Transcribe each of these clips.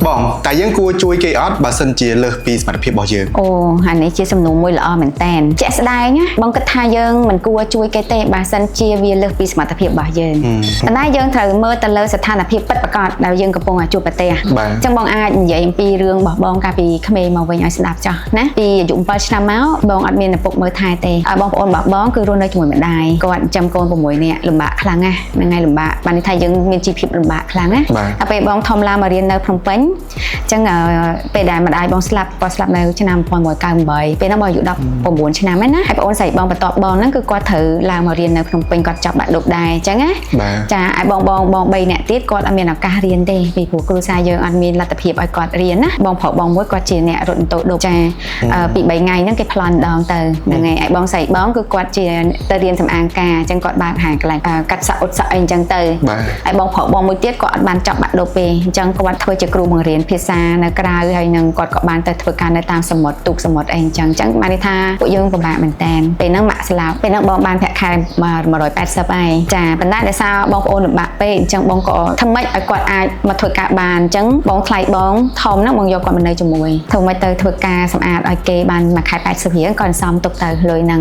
Bỏng, tại dân cua chui cây ớt bà sân chia lơ pi mặt phiệp bỏ dương. Ồ, hành này chia sầm nụ môi lọ mình tàn. Chạy sai nhá. Bong cách hai dân mình cua chui cây tê bà sân chia vì lơ pi mặt phiệp bỏ dương. Tại nay dân thử mơ tờ lơ sẽ than là phiệp bất bạc cọt đào dân cặp bông chụp bạc tê. Trong bong ai vậy pi rương bỏ bong cà pi khmer màu vàng sẽ đạp cho. Nè, pi dụng bơ năm máu bong admin là phục mơ thai tê. Bong ôn bỏ bong cứ luôn nơi chùi mình đài. Còn trăm con của mũi nè lùm bạc khlang á, ngay lùm bạc. Bạn thay dân miền chi phiệp lùm bạc khlang á. Về bong thom la mà riêng nơi phong bánh. Chẳng về đài mà đài bong slap này cho nam còn mỗi cao bời về nó bao nhiêu đọc bong buồn cho nam ấy á hay bongใส่ bong và tọt bong nó cứ qua thử làm mà riêng nơi phong bánh còn chọc bạn đục đài chẳng á chả ai bong bay nè tiết còn admin là ca riêng đây vì của cruise giờ admin là tập hiệp ai còn riêng á bong phở bong mỗi còn chỉ nè rộn tội đục chả bị 7 ngày nó cái plan đòn từ ngày ai bong ใส่ bong cứ qua chỉ tờ riêng thầm an ca chẳng còn bạn hàng lại cắt sạo anh chẳng từ ai bong phở bong mỗi tiết còn bạn chọc bạn đục về chẳng còn thôi chỉ cru bằng riêng phía xa nó cái đào hay nâng còn có bàn tayធ្វើការនៅតាមសមុទ្រទូកសមុទ្រអីចឹងបានន័យថាពួកយើងពិបាកមែនតើពេលហ្នឹងម៉ាក់ស្លាប់ពេលហ្នឹងបងបានប្រាក់ខែ180ហើយចាប៉ុន្តែដោយសារបងប្អូនលំបាកពេកអញ្ចឹងបងក៏ធ្វើម៉េចឲ្យគាត់អាចមកធ្វើការបានអញ្ចឹងបងថ្លៃបងធំហ្នឹងបងយកគាត់មកនៅជាមួយធ្វើម៉េចទៅធ្វើការសម្អាតឲ្យគេបានមួយខែ80រៀលគាត់សំទុកទៅលុយហ្នឹង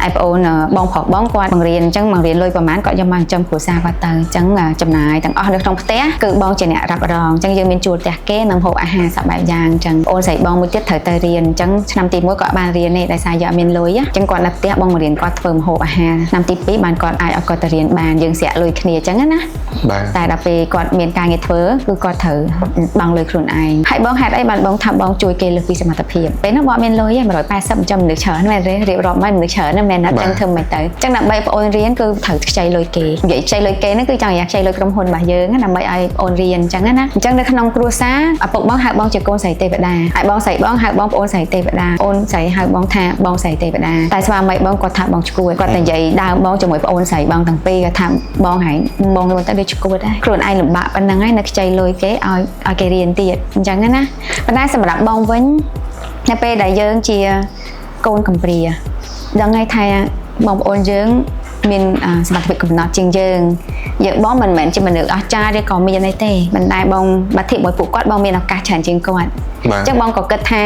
ហើយបងប្អូនបងប្រុសបងគាត់បង្រៀនអញ្ចឹងបង្រៀនលុយប្រហែលគាត់យកមកចំគ្រួសារគាត់ទៅអញ្ចឹងចំណាយទាំងអស់នៅក្នុងផ្ទះគឺបងជាអ្នករ៉ាប់រងអញ្ចឹងយើងមានជួលផ្ទះគេនឹងហូបអាហារសប្បាយយ៉ាងអញ្ចឹងអូនស្រីបងមួយទៀតត្រូវទៅរៀនអញ្ចឹងឆ្នាំទី1គាត់បានរៀនទេដោយសារយកមានលុយអញ្ចឹងគាត់នៅផ្ទះបងមករៀនគាត់ធ្វើម្ហូបអាហារឆ្នាំទី2បានគាត់អាចឲ្យគាត់ទៅរៀនបានយើងស្រាក់លុយគ្នាអញ្ចឹងណាតែដល់ពេលគាត់មានការងារធ្វើគឺគាត់ត្រូវបង់លុយខ្លួនឯងហើយបងហេតុអីបានបងថាបងជួយគេលើសពីសមត្ថភាពពេលហ្នឹងបងមានលុយឯង180អញ្ចឹងមនុស្សច្រើនមែនទេរៀបរាប់មកមនុស្សច្រើនណាមែនណាអញ្ចឹងធ្វើមិនទៅអញ្ចឹងដើម្បីបងអូនរៀនគឺត្រូវខ្ចីលុយគេនិយាយខ្ចីលុយគេហ្នឹងគឺចង់ខ្ចីលុយក្រុមហ៊ុនរបស់យើងដើម្បីឲ្យអូនរៀនអញ្ចឹងណាអញ្ចឹងនៅក្នុងគ្រួសារឪពុកបងហៅបងជាកូនស្រីទេវតាហើយបងស្រីបងហៅបងប្អូនស្រីទេវតាអូនស្រីហៅបងថាបងស្រីទេវតាតែស្វាមីបងគាត់ថាបងឈួតគាត់តែនិយាយដើមបងជាមួយប្អូនស្រីបងទាំងពីរគាត់ថាបងហែងបងទៅដូចឈួតដែរខ្លួនឯងលំបាកប៉ុណ្ណឹងហើយនៅខ្ចីលុយគេឲ្យគេរៀនទៀតអញ្ចឹងណាប៉ុន្តែសម្រាប់បងវិញនៅពេលដែលយើងជាកូនកំព្រាដឹងហើយថាបងប្អូនយើងមានសមត្ថភាពកំណត់ជាងយើងបងមិនមែនជាមនុស្សអស្ចារ្យឬក៏មានអីទេមិនដែលបងបាត់ធៀបមួយពួកគាត់បងមានឱកាសច្រើនជាងគាត់អញ្ចឹងបងក៏គិតថា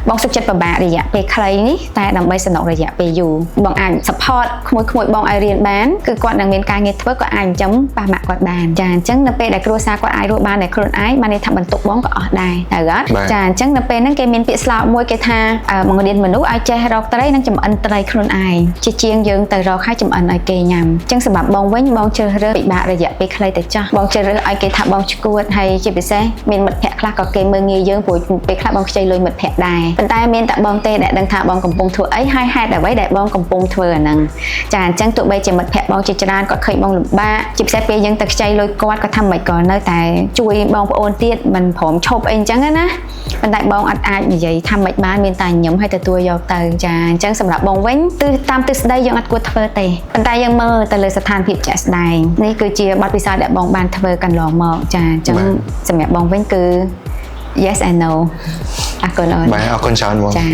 បងសុខចិត្តពិបាករយៈពេលខ្លីនេះតែដើម្បីសំណុករយៈពេលយូរបងអាច support ក្មួយបងឲ្យរៀនបានគឺគាត់នឹងមានការងារធ្វើក៏អាចចិញ្ចឹមប៉ះម៉ាក់គាត់បានចាអញ្ចឹងនៅពេលដែលគ្រួសារគាត់អាចរស់បានតែខ្លួនឯងបានន័យថាបន្ទុកបងក៏អស់ដែរត្រូវអត់ចាអញ្ចឹងនៅពេលហ្នឹងគេមានពាក្យស្លោកមួយគេថាបង្រៀនមនុស្សឲ្យចេះរកត្រីនិងចម្អិនត្រីខ្លួនឯងជាជាងយើងទៅរកឲ្យចម្អិនឲ្យគេញ៉ាំអញ្ចឹងសម្រាប់បងវិញបងជ្រើសរើសពិបាករយៈពេលខ្លីទៅចោះបងជ្រើសរើសឲ្យគេថាបងឈួតហើយជាពិសេសមានមិត្តភក្តិខ្លះក៏គេមើលងាយយើងព្រោះពេលខ្លះបងខ្ចីលុយមិត្តភក្តិដែរប៉ុន្តែមានតែបងទេដែលដឹងថាបងកំពុងធ្វើអីហើយហេតុអ្វីដែលបងកំពុងធ្វើអាហ្នឹងចាអញ្ចឹងទោះបីជាមិត្តភក្តិបងជាច្រើនគាត់ឃើញបងលំបាកជាពិសេសពេលយើងទៅខ្ចីលុយគាត់គាត់ថាមិនក៏នៅតែជួយបងប្អូនទៀតមិនព្រមឈប់អីអញ្ចឹងណាប៉ុន្តែបងអត់អាចនិយាយថាមិនបានមានតែញញឹមឲ្យទទួលយកទៅចាអញ្ចឹងសម្រាប់បងវិញតាមទិសដីយើងអត់គួរធ្វើទេប៉ុន្តែយើងមើលទៅលើស្ថានភាពជាក់ស្ដែងនេះគឺជាបទពិសោធន៍ដែលបងបានធ្វើកន្លងមកចាអញ្ចឹងសម្រាប់បងវិញគឺ yes and no អរគុណអូនបាទអរគុណច្រើនបងចា